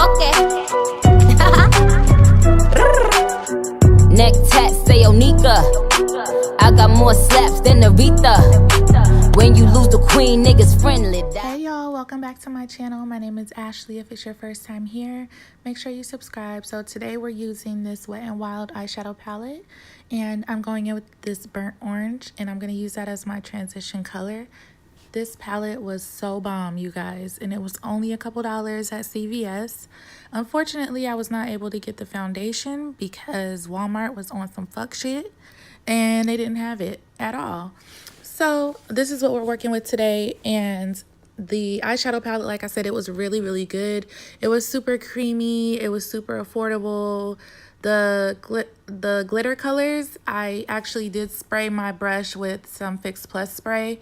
Okay. Neck tat, say Onika. I got more slaps than Aretha. When you lose the queen, niggas friendly. Hey y'all, welcome back to my channel. My name is Ashley. If it's your first time here, make sure you subscribe. So today we're using this Wet n Wild eyeshadow palette, and I'm going in with this burnt orange, and I'm going to use that as my transition color. This palette was so bomb, you guys, and it was only a couple dollars at CVS. Unfortunately, I was not able to get the foundation because Walmart was on some fuck shit and they didn't have it at all. So this is what we're working with today, and the eyeshadow palette, like I said, it was really, really good. It was super creamy. It was super affordable. The glitter colors, I actually did spray my brush with some Fix Plus spray,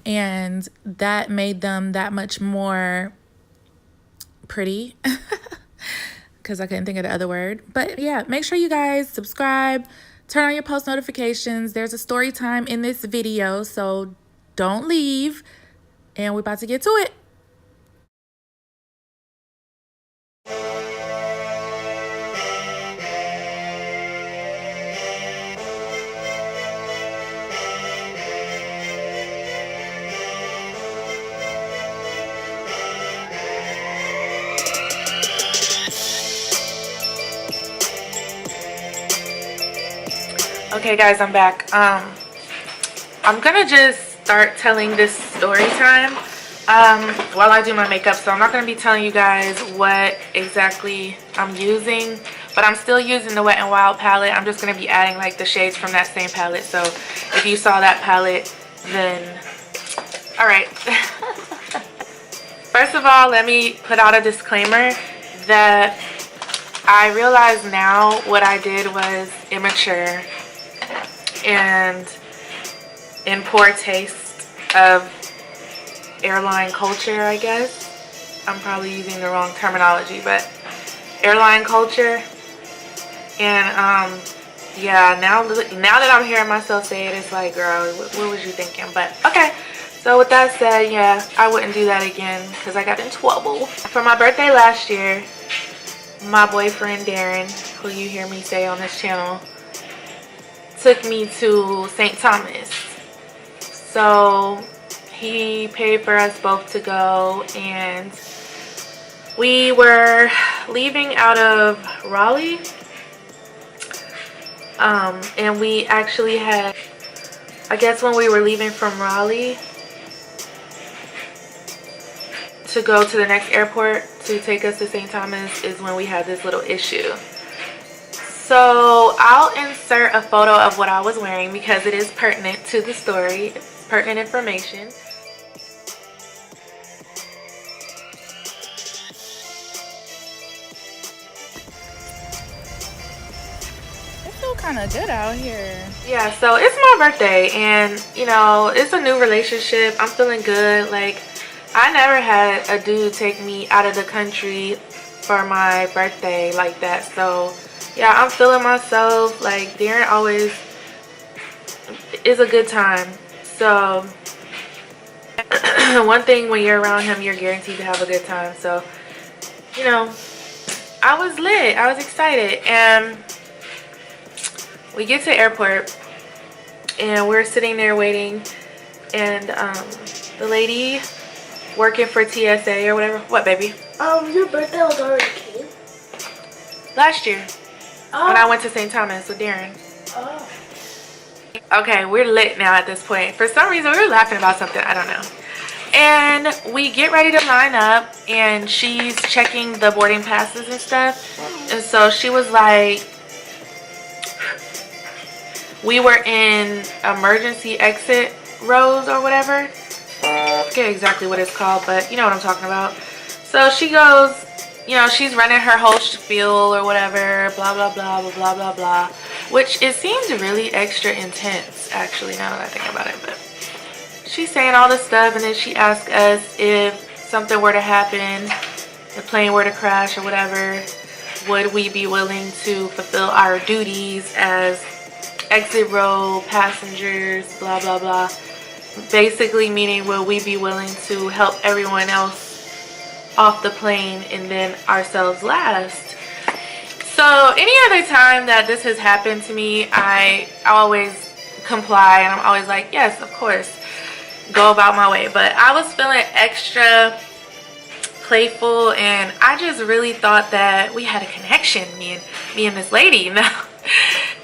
and that made them that much more pretty because I couldn't think of the other word. But yeah, make sure you guys subscribe, turn on your post notifications. There's a story time in this video, so don't leave, and we're about to get to it. Okay guys, I'm back. I'm gonna just start telling this story time while I do my makeup, so I'm not gonna be telling you guys what exactly I'm using, but I'm still using the Wet n Wild palette. I'm just gonna be adding like the shades from that same palette, so if you saw that palette, then all right. First of all, let me put out a disclaimer that I realize now what I did was immature and in poor taste of airline culture, I guess. I'm probably using the wrong terminology, but airline culture. And yeah, now that I'm hearing myself say it, it's like, girl, what was you thinking? But okay, so with that said, yeah, I wouldn't do that again because I got in trouble. For my birthday last year, my boyfriend Darren, who you hear me say on this channel, took me to St. Thomas. So he paid for us both to go, and we were leaving out of Raleigh, and we actually had, I guess when we were leaving from Raleigh to go to the next airport to take us to St. Thomas is when we had this little issue. So I'll insert a photo of what I was wearing because it is pertinent to the story. It's pertinent information. It feels kind of good out here. Yeah, so it's my birthday, and you know, it's a new relationship. I'm feeling good. Like, I never had a dude take me out of the country for my birthday like that. So yeah, I'm feeling myself. Like, Darren always is a good time. So one thing, when you're around him, you're guaranteed to have a good time. So, you know, I was lit. I was excited. And we get to the airport, and we're sitting there waiting. And the lady working for TSA or whatever. What, baby? Your birthday was already came? Last year. When I went to St. Thomas with Darren. Okay, we're lit now at this point. For some reason, we were laughing about something. I don't know. And we get ready to line up, and she's checking the boarding passes and stuff. And so she was like, we were in emergency exit rows or whatever. I forget exactly what it's called, but you know what I'm talking about. So she goes, you know, she's running her whole spiel or whatever, blah, blah, blah, blah, blah, blah, blah. Which, it seems really extra intense, actually, now that I think about it. But she's saying all this stuff, and then she asked us if something were to happen, the plane were to crash or whatever, would we be willing to fulfill our duties as exit row passengers, blah, blah, blah. Basically meaning, will we be willing to help everyone else off the plane and then ourselves last. So any other time that this has happened to me, I always comply, and I'm always like, yes, of course, go about my way. But I was feeling extra playful, and I just really thought that we had a connection, me and this lady, you know.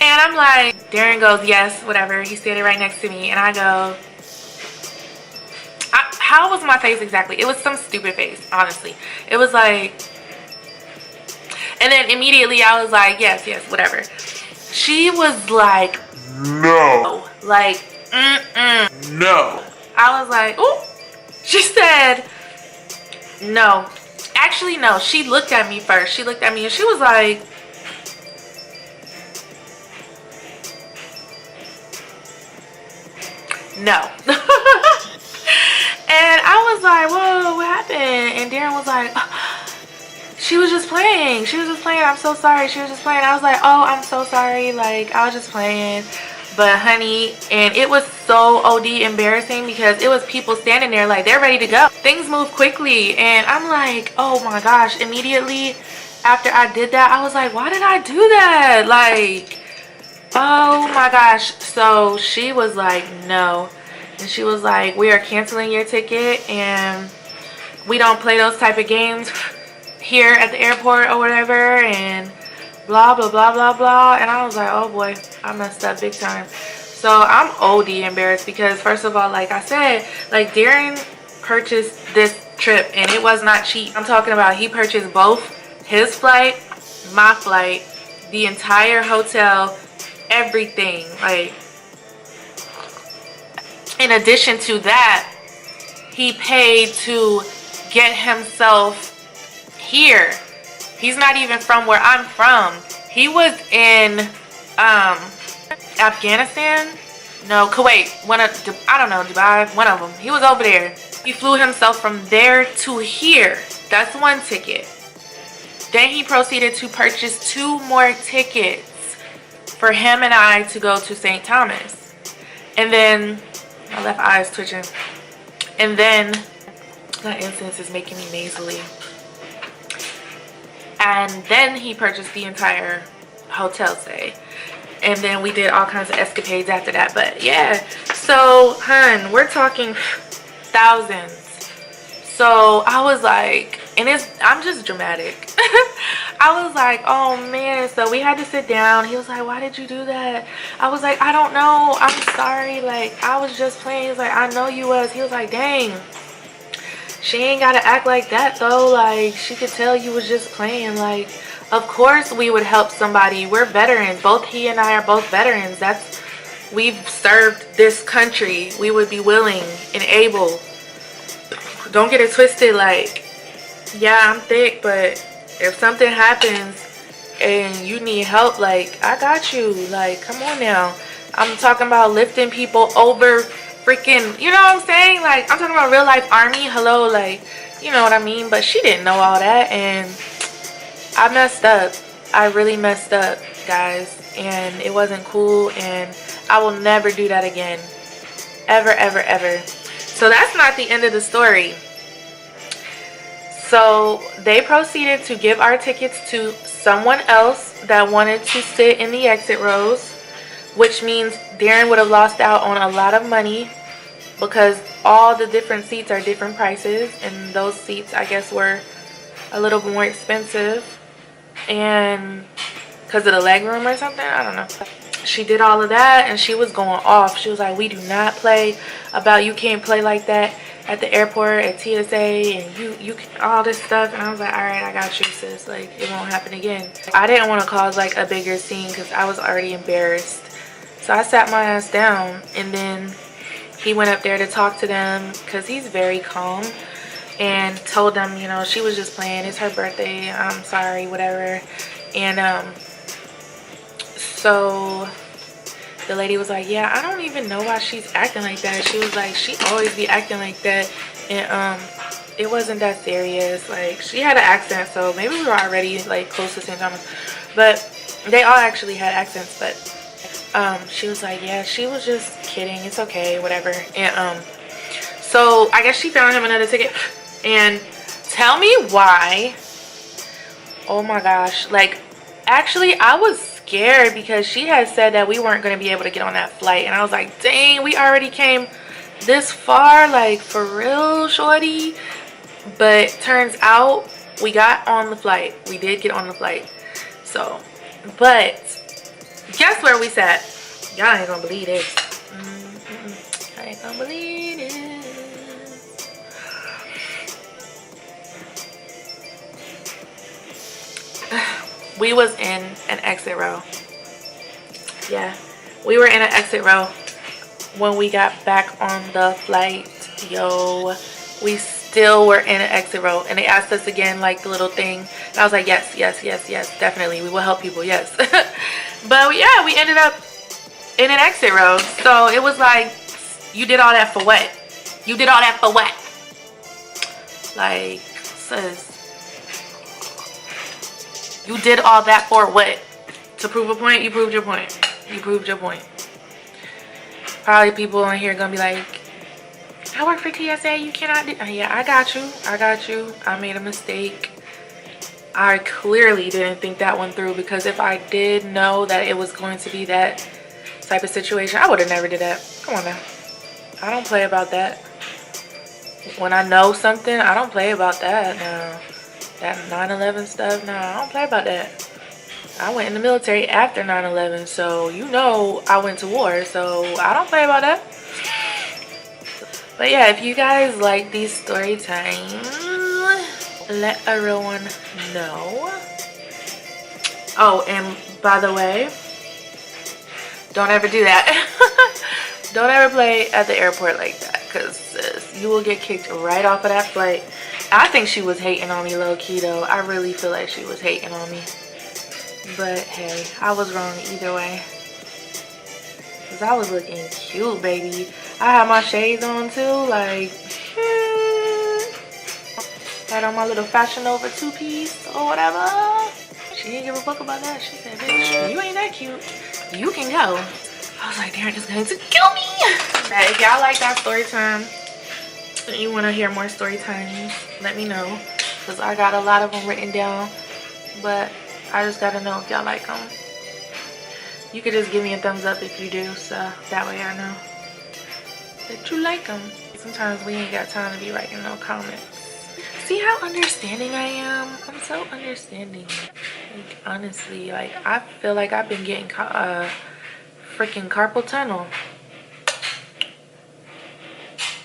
And I'm like, Darren goes, yes, whatever. He's standing right next to me, and I go, how was my face exactly? It was some stupid face, honestly. It was like, and then immediately I was like, yes, whatever. She was like, no. Like, no. I was like, oh. She said, no. Actually, no. She looked at me first. She looked at me and she was like, no. And I was like, whoa, what happened? And Darren was like, she was just playing. She was just playing. I'm so sorry. She was just playing. I was like, oh, I'm so sorry. Like, I was just playing. But honey, and it was so OD embarrassing because it was people standing there like they're ready to go. Things move quickly. And I'm like, oh my gosh. Immediately after I did that, I was like, why did I do that? Like, oh my gosh. So she was like, no. And she was like, we are canceling your ticket and we don't play those type of games here at the airport or whatever, and blah blah blah blah blah. And I was like, oh boy, I messed up big time. So I'm OD embarrassed because first of all, like I said, like Darren purchased this trip and it was not cheap. I'm talking about he purchased both his flight, my flight, the entire hotel, everything. Like, in addition to that, he paid to get himself here. He's not even from where I'm from. He was in Afghanistan, no, Kuwait, I don't know, Dubai, one of them. He was over there. He flew himself from there to here. That's one ticket. Then he proceeded to purchase 2 more tickets for him and I to go to St. Thomas. And then my left eye is twitching. And then that incense is making me nasally. And then he purchased the entire hotel stay. And then we did all kinds of escapades after that. But yeah, so hun, we're talking thousands. So I was like, and I'm just dramatic. I was like, oh man. So we had to sit down. He was like, why did you do that? I was like, I don't know, I'm sorry, like I was just playing. He was like, I know you was. He was like, dang, she ain't gotta act like that though. Like, she could tell you was just playing. Like, of course we would help somebody. We're veterans. Both he and I are both veterans. We've served this country. We would be willing and able. Don't get it twisted. Like, yeah, I'm thick, but if something happens and you need help, like, I got you. Like, come on now. I'm talking about lifting people over freaking, you know what I'm saying? Like, I'm talking about real life army. Hello, like, you know what I mean? But she didn't know all that, and I messed up. I really messed up, guys, and it wasn't cool, and I will never do that again. Ever, ever, ever. So that's not the end of the story. So they proceeded to give our tickets to someone else that wanted to sit in the exit rows, which means Darren would have lost out on a lot of money because all the different seats are different prices, and those seats, I guess, were a little more expensive, and because of the leg room or something, I don't know. She did all of that and she was going off. She was like, we do not play about, you can't play like that at the airport, at TSA, and you all this stuff. And I was like, all right, I got you, sis. Like, it won't happen again. I didn't want to cause like a bigger scene because I was already embarrassed. So I sat my ass down, and then he went up there to talk to them because he's very calm, and told them, you know, she was just playing. It's her birthday. I'm sorry, whatever. And so the lady was like, yeah, I don't even know why she's acting like that. She was like, she always be acting like that, and it wasn't that serious. Like, she had an accent, so maybe we were already like close to St. Thomas, but they all actually had accents. But she was like, yeah, she was just kidding, it's okay, whatever. And so I guess she found him another ticket, and Tell me why. Oh my gosh. Like, actually, I was scared because she had said that we weren't going to be able to get on that flight. And I was like, dang, we already came this far. Like, for real, shorty. But turns out we got on the flight. We did get on the flight. So, but guess where we sat? Y'all ain't gonna believe this. I ain't gonna believe it. We was in an exit row. Yeah, we were in an exit row when we got back on the flight. Yo, we still were in an exit row, and they asked us again, like the little thing, and I was like, yes, definitely, we will help people, yes. But yeah, we ended up in an exit row. So it was like, you did all that for what? You did all that for what? Like, sis, you did all that for what? To prove a point? You proved your point. You proved your point. Probably people in here gonna be like, I work for TSA, you cannot do. Yeah, I got you. I made a mistake. I clearly didn't think that one through, because if I did know that it was going to be that type of situation, I would have never did that. Come on now. I don't play about that. When I know something, I don't play about that. No. That 9/11 stuff, no, I don't play about that. I went in the military after 9/11, so you know I went to war, so I don't play about that. But yeah, if you guys like these story times, let everyone know. Oh, and by the way, don't ever do that. Don't ever play at the airport like that, because you will get kicked right off of that flight. I think she was hating on me low-key though. I really feel like she was hating on me. But hey, I was wrong either way. Because I was looking cute, baby. I had my shades on too, like, had on my little Fashion Nova two-piece or whatever. She didn't give a fuck about that. She said, bitch, you ain't that cute. You can go. I was like, Derek is going to kill me. But if y'all like that story time, and you want to hear more story times, let me know. Because I got a lot of them written down. But I just got to know if y'all like them. You could just give me a thumbs up if you do, so that way I know that you like them. Sometimes we ain't got time to be writing no comments. See how understanding I am? I'm so understanding. Like, honestly, like, I feel like I've been getting freaking carpal tunnel.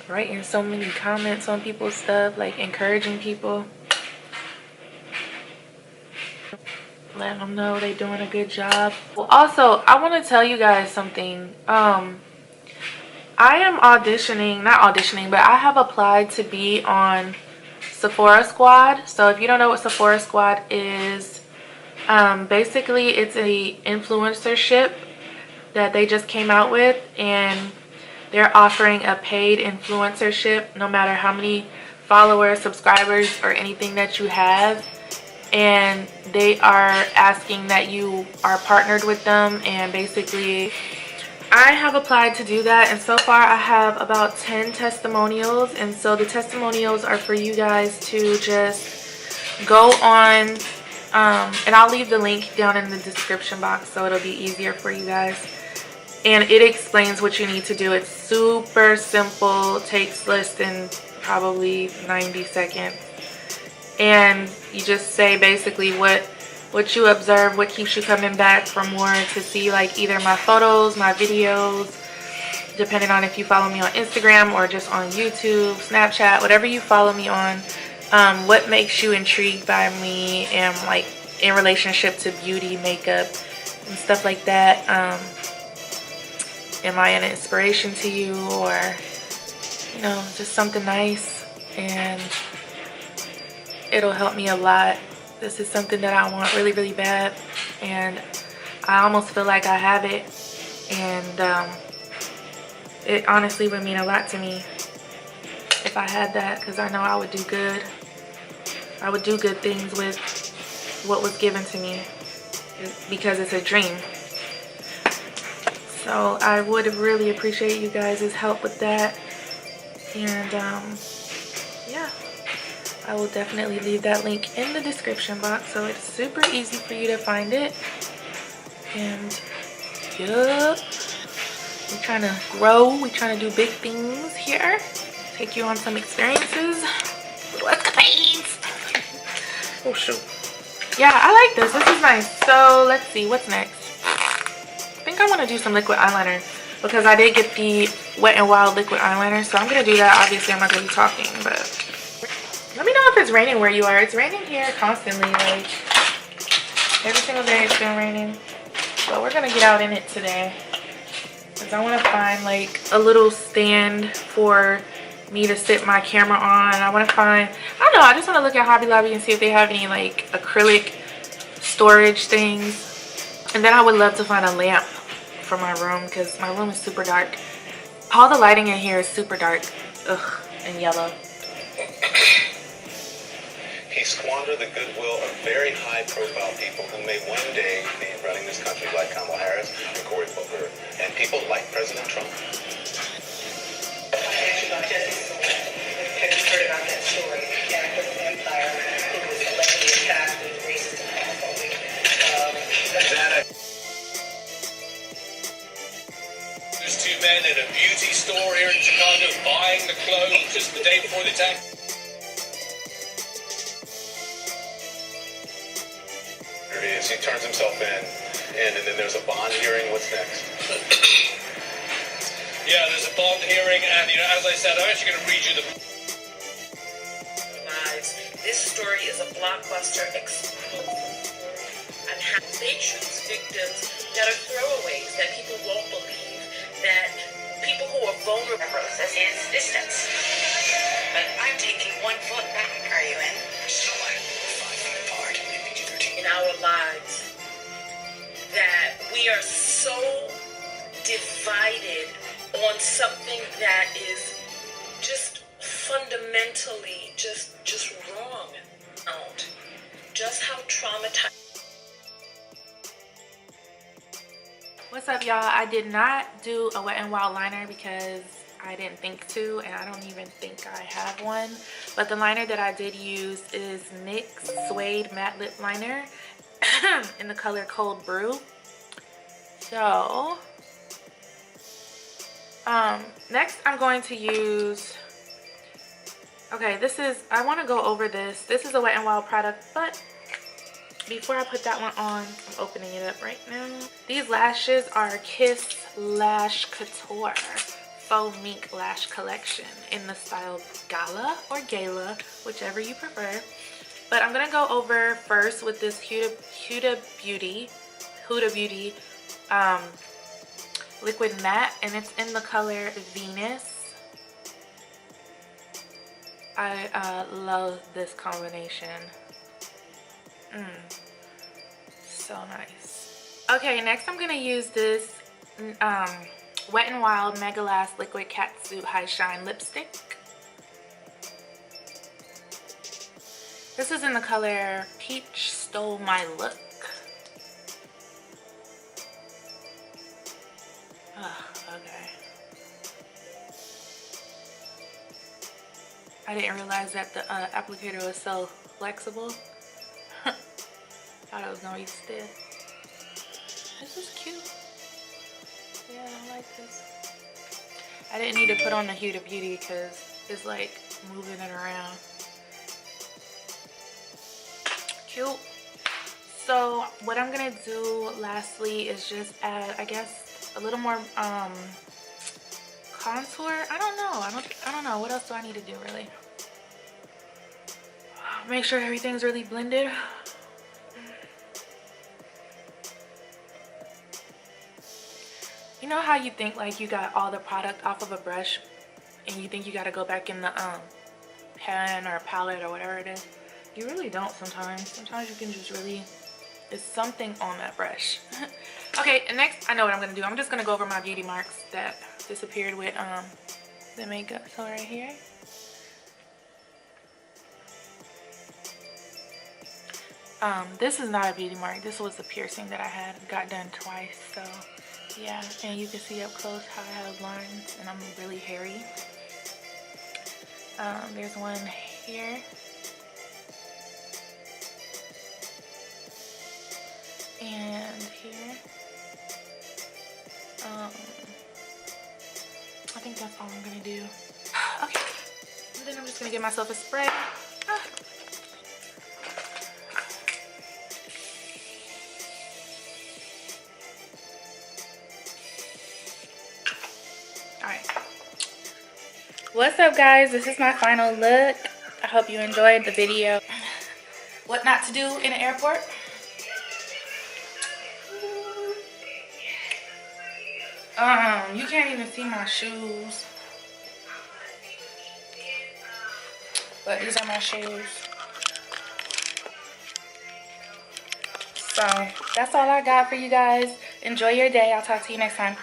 Writing so many comments on people's stuff, like encouraging people. Letting them know they doing a good job. Well, also, I want to tell you guys something. I am auditioning, not auditioning, but I have applied to be on Sephora Squad. So if you don't know what Sephora Squad is, basically it's a influencership that they just came out with, and they're offering a paid influencership no matter how many followers, subscribers, or anything that you have. And they are asking that you are partnered with them, and basically I have applied to do that, and so far I have about 10 testimonials. And so the testimonials are for you guys to just go on, and I'll leave the link down in the description box so it'll be easier for you guys. And it explains what you need to do. It's super simple, takes less than probably 90 seconds. And you just say basically what you observe, what keeps you coming back for more, to see like either my photos, my videos, depending on if you follow me on Instagram or just on YouTube, Snapchat, whatever you follow me on. What makes you intrigued by me, and like in relationship to beauty, makeup, and stuff like that. Am I an inspiration to you, or, you know, just something nice? And it'll help me a lot. This is something that I want really, really bad, and I almost feel like I have it. And it honestly would mean a lot to me if I had that, because I know I would do good. I would do good things with what was given to me, because it's a dream. So I would really appreciate you guys' help with that. And yeah, I will definitely leave that link in the description box so it's super easy for you to find it. And yup, we're trying to grow, we're trying to do big things here, take you on some experiences, little escapades. Oh shoot. Yeah, I like this. This is nice. So let's see what's next. I think I want to do some liquid eyeliner because I did get the Wet n Wild liquid eyeliner, so I'm gonna do that. Obviously I'm not gonna be talking, but let me know if it's raining where you are. It's raining here constantly, like every single day it's been raining. So we're gonna get out in it today because I want to find like a little stand for me to sit my camera on. I want to find, I don't know, I just want to look at Hobby Lobby and see if they have any like acrylic storage things. And then I would love to find a lamp for my room because my room is super dark. All the lighting in here is super dark. Ugh, and yellow. He squandered the goodwill of very high-profile people who may one day be running this country, like Kamala Harris and Cory Booker, and people like President Trump. Have you heard about that story? The character from Empire who was allegedly attacked with racist and homophobic. There's two men in a beauty store here in Chicago buying the clothes just the day before the attack. There he is. He turns himself in, and then there's a bond hearing. What's next? Yeah, there's a bond hearing, and as I said, I'm actually going to read you the lives. This story is a blockbuster explosive and how they choose victims that are throwaways, that people won't believe, that people who are vulnerable. Process is distance. But I'm taking 1 foot back. Are you in? So I'm 5 feet apart, maybe 13. In our lives, that we are so divided on something that is just fundamentally just wrong. Just how traumatized. What's up, y'all? I did not do a Wet n Wild liner because I didn't think to, and I don't even think I have one. But the liner that I did use is NYX Suede Matte Lip Liner in the color Cold Brew. So next I'm going to use, okay, this is, I want to go over this. This is a Wet n Wild product, but before I put that one on, I'm opening it up right now. These lashes are Kiss Lash Couture Faux Mink Lash Collection in the style Gala or Gala, whichever you prefer. But I'm going to go over first with this Huda Beauty liquid matte, and it's in the color Venus. I love this combination. So nice. Okay, next I'm gonna use this Wet n Wild Mega Last Liquid Catsuit High Shine Lipstick. This is in the color Peach Stole My Look. Okay. I didn't realize that the applicator was so flexible. Thought it was gonna be stiff. This is cute. Yeah, I like this. I didn't need to put on the Huda Beauty because it's like moving it around. Cute. So what I'm gonna do lastly is just add, I guess, a little more contour. I don't know. I don't know. What else do I need to do really? Make sure everything's really blended. You know how you think like you got all the product off of a brush and you think you got to go back in the pen or palette or whatever it is? You really don't sometimes. Sometimes you can just really, it's something on that brush. Okay, and next I know what I'm gonna do. I'm just gonna go over my beauty marks that disappeared with the makeup. So right here. This is not a beauty mark. This was a piercing that I had got done twice. So yeah, and you can see up close how I have lines and I'm really hairy. There's one here all I'm gonna do. Okay, and then I'm just gonna give myself a spray. Alright. What's up, guys? This is my final look. I hope you enjoyed the video. What not to do in an airport? You can't even see my shoes. But these are my shoes. So that's all I got for you guys. Enjoy your day. I'll talk to you next time.